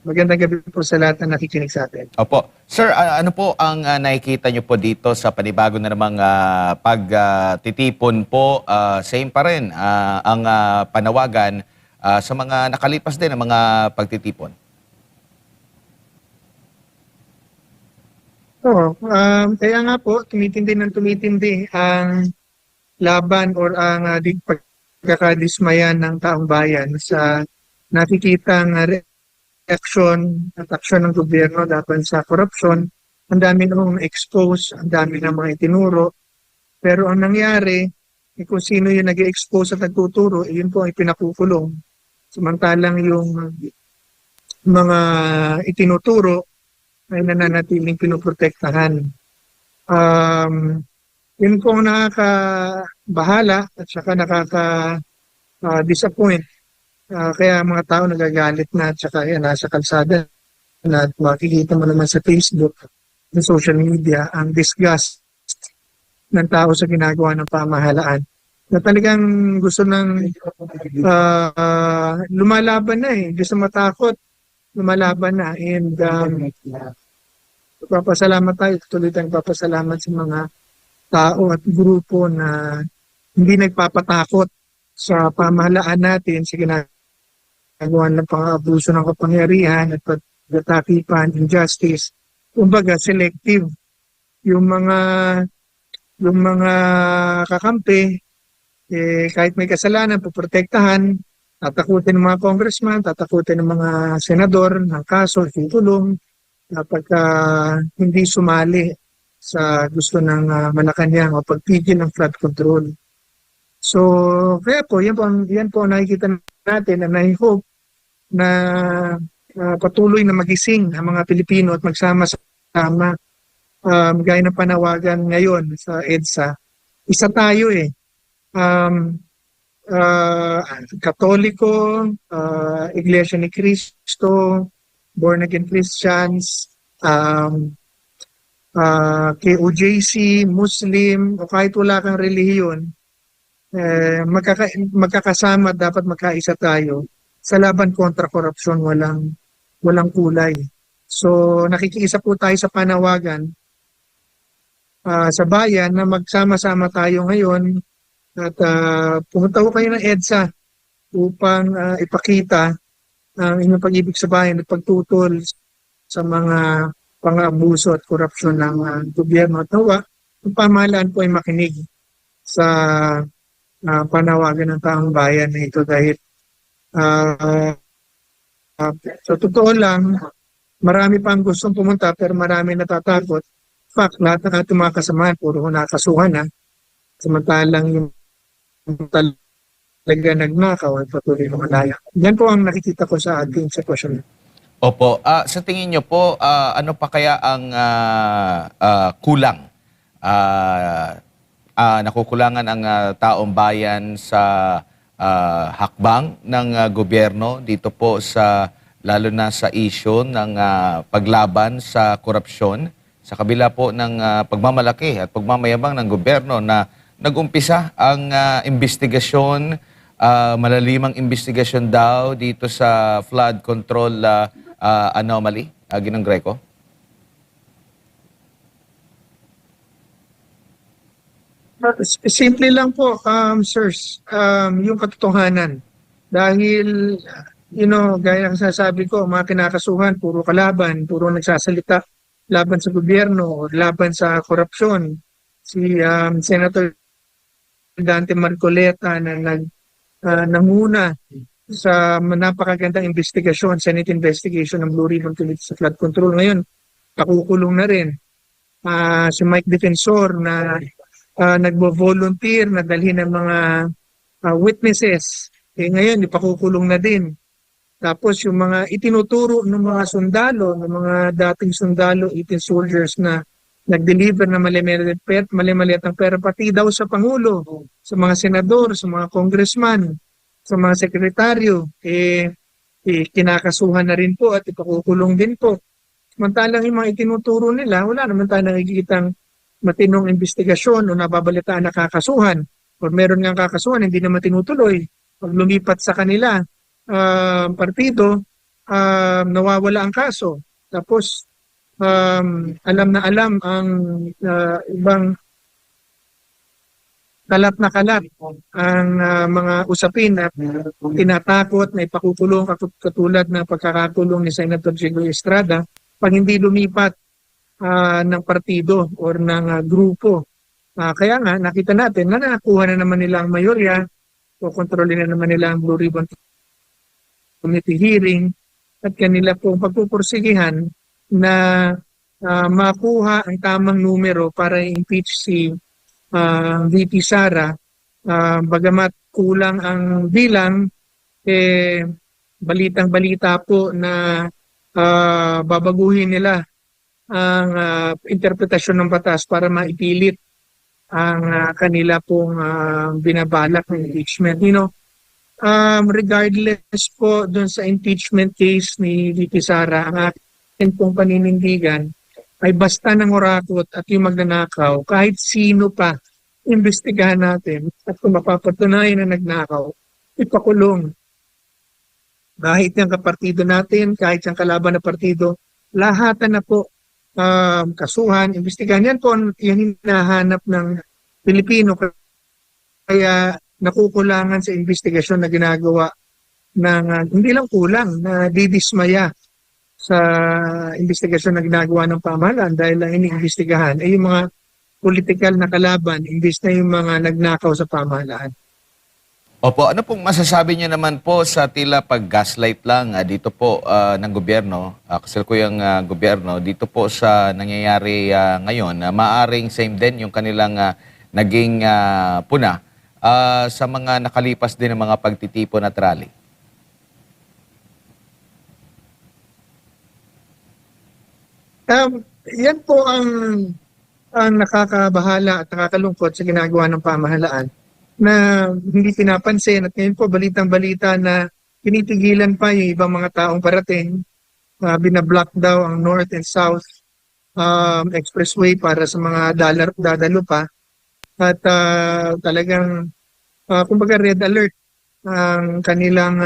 Magandang gabi po sa lahat na nakikinig sa atin. Opo. Sir, ano po ang nakikita nyo po dito sa panibago na namang pagtitipon po? Same pa rin ang panawagan sa mga nakalipas din ng mga pagtitipon. Oo, kaya nga po, tumitindi ng tumitindi ang laban or ang pagkakadismayan ng taong bayan sa nakikitang reaksyon at aksyon ng gobyerno laban sa korupsyon. Ang dami nang expose, ang dami ng mga itinuro. Pero ang nangyari, kung sino yung nag-expose at nagtuturo, yun po ay pinakukulong. Samantalang yung mga itinuturo ay nananatiling pinoprotektahan. Yun po ang nakakabahala at saka nakaka-disappoint. Kaya mga tao nagagalit na at saka yan, nasa kalsada na at makikita mo naman sa Facebook, sa social media, ang disgust ng tao sa ginagawa ng pamahalaan. Na talagang gusto ng lumalaban na eh. Gusto matakot, lumalaban na. And papasalamat tayo, tuloy tayong papasalamat sa mga tao at grupo na hindi nagpapatakot sa pamahalaan natin sa ginagawa ng pang-abuso ng kapangyarihan at pagkatakipan, injustice. Kumbaga, selective. Yung mga kakampi, kahit may kasalanan, poprotektahan, tatakutin ng mga congressman, tatakutin ng mga senador ng kaso, ikulong, kapag hindi sumali sa gusto ng Malacanang o pagpigil ng flood control. So, kaya po, yan po ang nakikita natin and I hope na patuloy na magising ang mga Pilipino at magsama-sama gaya ng panawagan ngayon sa EDSA. Isa tayo eh. Katoliko, Iglesia ni Cristo, Born Again Christians, KOJC, Muslim, o kahit wala kang relihiyon, magkakasama, dapat magkaisa tayo sa laban kontra korupsyon, walang kulay. So nakikiisa po tayo sa panawagan sa bayan na magsama-sama tayo ngayon at pumunta ko kayo ng EDSA upang ipakita ang inyong pag-ibig sa bayan at pagtutol sa mga pang-abuso at korupsyon ng gobyerno at nawa, ang pamahalaan po ay makinig sa panawagan ng taong bayan na ito dahil sa totoo lang, marami pang gustong pumunta pero marami natatakot. In fact, lahat ng ating mga kasamahan, puro nakasuhan na. Samantalang yung talaga nagnakaw at patuloy na malaya. Yan po ang nakikita ko sa ating sitwasyon. Opo. Sa tingin nyo po, ano pa kaya ang kulang? Nakukulangan ang taong bayan sa hakbang ng gobyerno dito po sa lalo na sa issue ng paglaban sa korupsyon sa kabila po ng pagmamalaki at pagmamayabang ng gobyerno na nag-umpisa ang investigasyon, malalimang investigasyon daw dito sa flood control anomaly, Ginong Greco? Simple lang po, sirs, yung katotohanan. Dahil, gaya ng sasabi ko, mga kinakasuhan, puro kalaban, puro nagsasalita laban sa gobyerno, laban sa korupsyon. Si Senator Dante Marcoleta na nanguna sa napakagandang investigasyon, Senate investigation ng Blue Ribbon Committee sa flood control. Ngayon, pakukulong na rin. Si Mike Defensor na nagbo-volunteer na dalhin ng mga witnesses. Ngayon, ipakukulong na din. Tapos yung mga itinuturo ng mga sundalo, ng mga dating sundalo, 18 soldiers na nag-deliver na mali-maliit ang pera, pati daw sa Pangulo, sa mga senador, sa mga congressman, sa mga sekretaryo, kinakasuhan na rin po at ipakukulong din po. Samantalang yung mga itinuturo nila, wala naman tayo nakikitang matinong investigasyon o nababalitaan na kakasuhan. O meron nga kakasuhan, hindi naman tinutuloy. Pag lumipat sa kanila, partido, nawawala ang kaso. Tapos alam na alam ang ibang kalat na kalat ang mga usapin na tinatakot na ipakukulong katulad ng pagkakakulong ni Senator Jigo Estrada pag hindi lumipat ng partido o ng grupo. Kaya nga nakita natin na nakakuha na naman nila ang mayorya o kontrolin na naman nila ang Blue Ribbon Committee hearing at kanila pong pagpupursigihan na makuha ang tamang numero para impeach si VP Sara. Bagamat kulang ang bilang, balitang-balita po na babaguhin nila ang interpretasyon ng batas para maipilit ang kanila pong binabalak ng impeachment. Regardless po dun sa impeachment case ni VP Sara, ang akin pong paninindigan ay basta ng orakot at yung magnanakaw, kahit sino pa, imbestigahan natin at kung mapapatunayan na nagnakaw, ipakulong. Kahit yung kapartido natin, kahit yung kalaban na partido, lahatan na po kasuhan, imbestigahan. Yan po yung hinahanap ng Pilipino. Kaya nakukulangan sa investigasyon na ginagawa ng hindi lang kulang, na didismaya sa investigasyon na ginagawa ng pamahalaan dahil ang iniimbestigahan ay yung mga political na kalaban imbis na yung mga nagnakaw sa pamahalaan. Opo, ano pong masasabi niyo naman po sa tila pag-gaslight lang dito po ng gobyerno, kasalukuyang gobyerno, dito po sa nangyayari ngayon, maaring same din yung kanilang naging puna sa mga nakalipas din ng mga pagtitipon at rally? Yan po ang nakakabahala at nakakalungkot sa ginagawa ng pamahalaan na hindi pinapansin at ngayon po balitang-balita na pinitigilan pa yung ibang mga taong parating, binablock daw ang north and south expressway para sa mga dadalo pa at talagang kumbaga red alert ang kanilang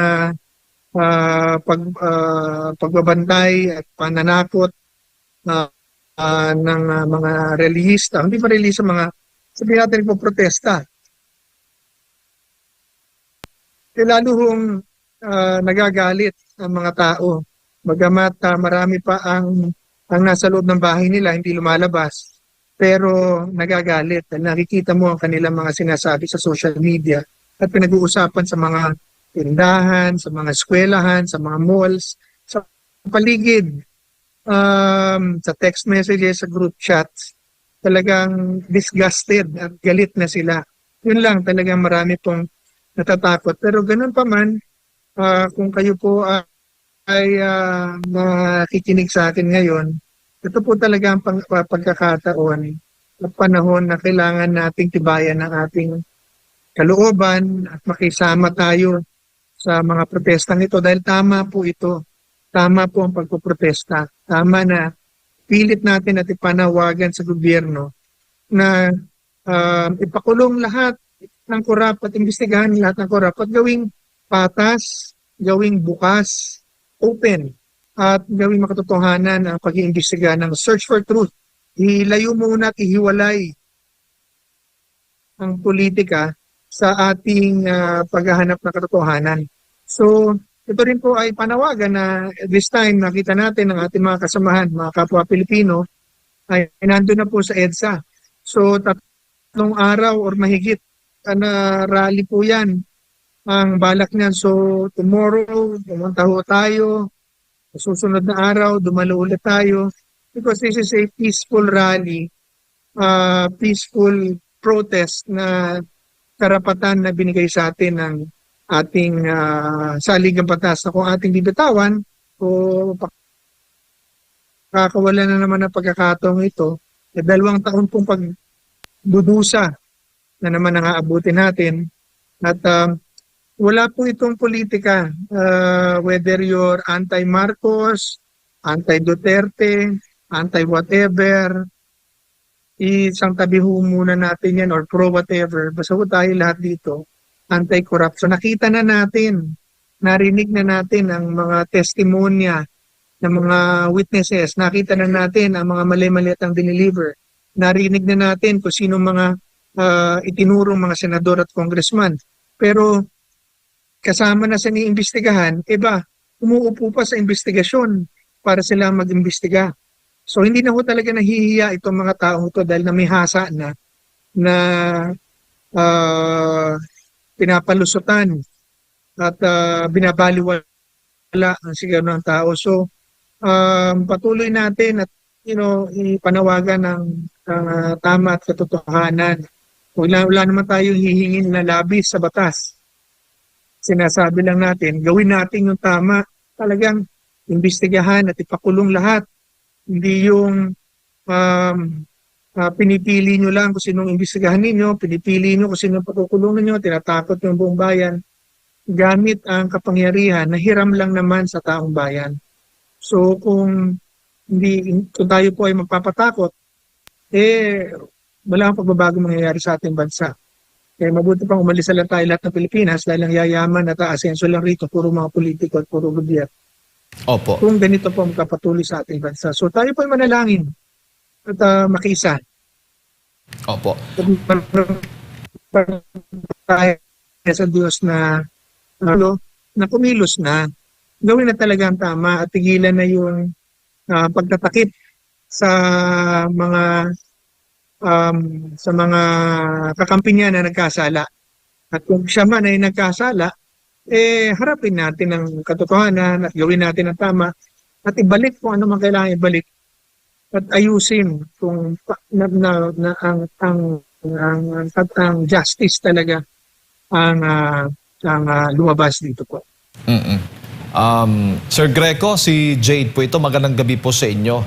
pagbabantay at pananakot ng mga relihista, hindi pa relihista, mga sabihin natin po protesta. Lalo hong nagagalit ang mga tao. Bagamat marami pa ang nasa loob ng bahay nila, hindi lumalabas. Pero nagagalit. Nakikita mo ang kanilang mga sinasabi sa social media at pinag-uusapan sa mga tindahan, sa mga eskwelahan, sa mga malls, sa paligid, sa text messages, sa group chats. Talagang disgusted at galit na sila. Yun lang, talagang marami pong natatakot. Pero ganun pa man, kung kayo po ay nakikinig sa akin ngayon, ito po talaga ang pagkakataon at panahon na kailangan nating tibayan ng ating kalooban at makisama tayo sa mga protestang ito dahil tama po ito. Tama po ang pagpoprotesta. Tama na pilit natin at ipanawagan sa gobyerno na ipakulong lahat ng korap at imbestigahan lahat ng korap at gawing patas, gawing bukas, open, at gawing makatotohanan ang pag-iimbestiga ng search for truth. Ilayo muna at ihiwalay ang politika sa ating paghahanap ng katotohanan. So, ito rin po ay panawagan na this time nakita natin ang ating mga kasamahan, mga kapwa Pilipino, ay nandun na po sa EDSA. So, 3 araw or mahigit na rally po yan ang balak niyan. So, tomorrow, pumunta ho tayo. Susunod na araw, dumalo ulit tayo. Because this is a peaceful rally, peaceful protest na karapatan na binigay sa atin ng ating saligang batas na kung ating bibitawan o kakawalan na naman ng pagkakataong ito, 2 taon pong pagdudusa na naman ang aabutin natin. At wala po itong politika, whether you're anti-Marcos, anti-Duterte, anti-whatever, isang tabi ho muna natin yan or pro-whatever. Basta po tayo lahat dito, anti-corruption. Nakita na natin narinig na natin ang mga testimonya ng mga witnesses, nakita na natin ang mga mali-mali at ang dineliver, narinig na natin kung sino mga itinurong mga senador at congressman. Pero kasama na sa iniimbestigahan, iba, umuupo pa sa investigasyon para sila mag-imbestiga. So hindi na ho talaga nahihiya itong mga taong ito dahil namihasa na ah, pinapalusutan at binabaliwala ang sigaw ng tao. So patuloy natin at ipanawagan ng tama at katotohanan. Wala naman tayong hihingin na labis sa batas. Sinasabi lang natin, gawin natin yung tama. Talagang imbestigahan at ipakulong lahat. Hindi yung pinipili nyo lang kung sinong imbestigahan ninyo, pinipili nyo kung sinong pakukulong ninyo, tinatakot yung buong bayan gamit ang kapangyarihan na hiram lang naman sa taong bayan. So kung tayo po ay magpapatakot, wala kang pagbabago mangyayari sa ating bansa. Kaya mabuti pang umalis lang tayo lahat ng Pilipinas dahil ang yayaman at aasenso lang rito, puro mga politiko at puro gobyerno. Opo. Kung ganito po magkapatuloy sa ating bansa. So tayo po ay manalangin at makiisa. Opo. Tayo sa Diyos na kumilos na, gawin na talaga ang tama at tigilan na yung pagtatakip sa mga kakampi niya na nagkasala. At kung siya man ay nagkasala, harapin natin ang katotohanan at gawin natin ang tama at ibalik kung ano man kailangan ibalik at ayusin kung ang justice talaga ang lumabas dito po. Sir Greco, si Jade po ito. Magandang gabi po sa inyo.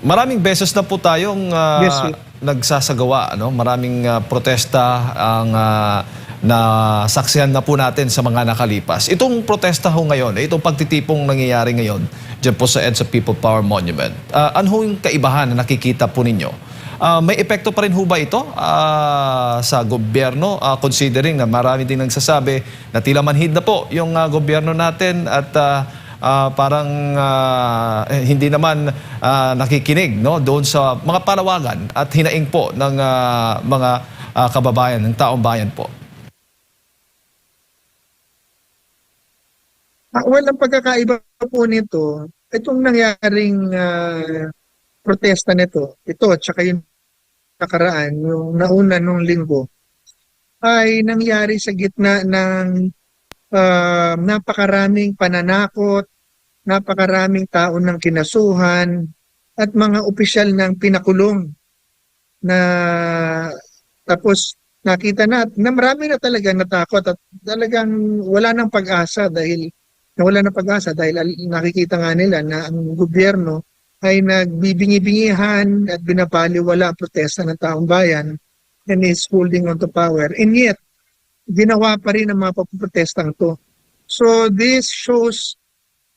Maraming beses na po tayong Yes, sir. nagsasagawa, ano? Maraming protesta ang nasaksihan na po natin sa mga nakalipas. Itong protesta ho ngayon, itong pagtitipong nangyayari ngayon dyan po sa EDSA People Power Monument, ano ho yung kaibahan na nakikita po ninyo? May epekto pa rin ho ba ito sa gobyerno, considering na marami din nagsasabi na tila manhid na po yung gobyerno natin at parang hindi naman nakikinig, no, doon sa mga panawagan at hinaing po ng mga kababayan, ng taong bayan po? Walang pagkakaiba po nito. Itong nangyaring protesta nito, ito at saka yung nakaraan, yung nauna nung linggo, ay nangyari sa gitna ng napakaraming pananakot, napakaraming tao ng kinasuhan, at mga opisyal ng pinakulong na tapos nakita na marami na talaga natakot at talagang wala ng pag-asa dahil nakikita nga nila na ang gobyerno ay nagbibingi-bingihan at binabaliwala ang protesta ng taong bayan and is holding on to power. And yet, ginawa pa rin ang mga papuprotestang to. So this shows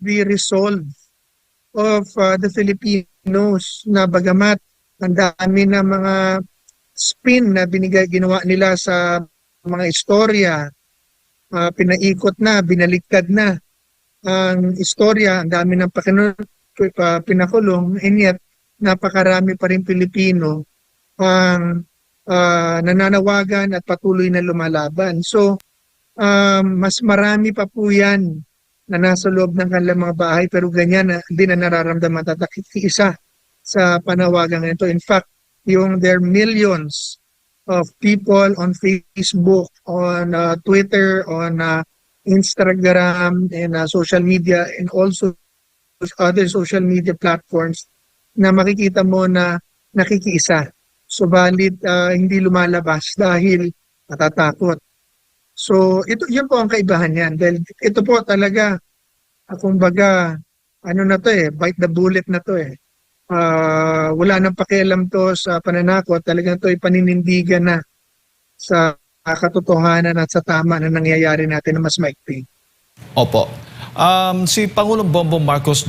the resolve of the Filipinos na bagamat ang dami na mga spin na ginawa nila sa mga istorya, pinaikot na, binaliktad na ang istorya, ang dami ng pinakulong, and yet napakarami pa rin Pilipino ang nananawagan at patuloy na lumalaban. So, mas marami pa po yan na nasa loob ng kanilang mga bahay pero ganyan na hindi na nararamdaman at isa sa panawagan nito. In fact, there are millions of people on Facebook, on Twitter, on Instagram, and social media, and also other social media platforms na makikita mo na nakikiisa. Subalit hindi lumalabas dahil natatakot. So yun po ang kaibahan yan. Dahil ito po talaga, kumbaga, bite the bullet na to eh. Wala nang pakialam to sa pananakot. Talagang to ay paninindigan na sa katotohanan at sa tama na nangyayari natin na mas maikpi. Opo. Si Pangulong Bongbong Marcos